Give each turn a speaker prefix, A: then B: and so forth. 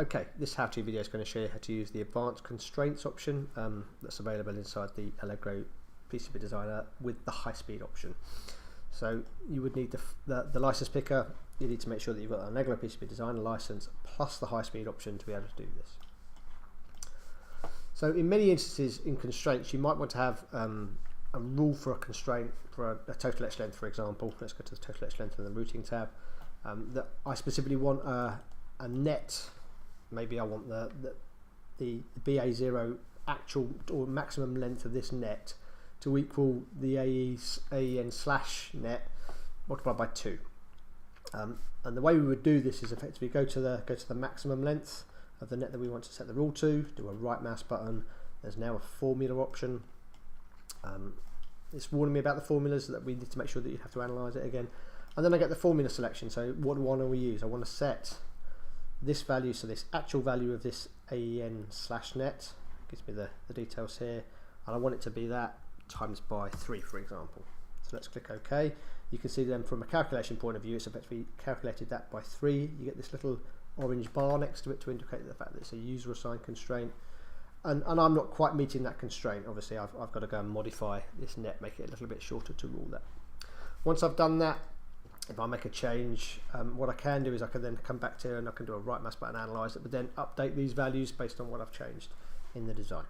A: Okay, this how-to video is going to show you how to use the advanced constraints option that's available inside the Allegro PCB designer with the high-speed option. So you would need the license picker. You need to make sure that you've got an Allegro PCB designer license plus the high-speed option to be able to do this. So in many instances in constraints, you might want to have a rule for a constraint for a total etch length, for example. Let's go to the total etch length in the routing tab. That I specifically want a net. Maybe I want the BA0 actual or maximum length of this net to equal the AEN slash net multiplied by 2. And the way we would do this is effectively go to the maximum length of the net that we want to set the rule to, do a right mouse button. There's now a formula option. It's warning me about the formulas, that we need to make sure that you have to analyze it again. And then I get the formula selection. So what one will we use? I want to set this value, so this actual value of this AEN slash net gives me the details here, and I want it to be that times by 3, for example. So let's click OK. You can see then from a calculation point of view, it's effectively calculated that by 3. You get this little orange bar next to it to indicate the fact that it's a user assigned constraint, and I'm not quite meeting that constraint. Obviously I've got to go and modify this net, make it a little bit shorter to rule that. Once I've done that, if I make a change, what I can do is I can then come back to here and I can do a right mouse button analyze it, but then update these values based on what I've changed in the design.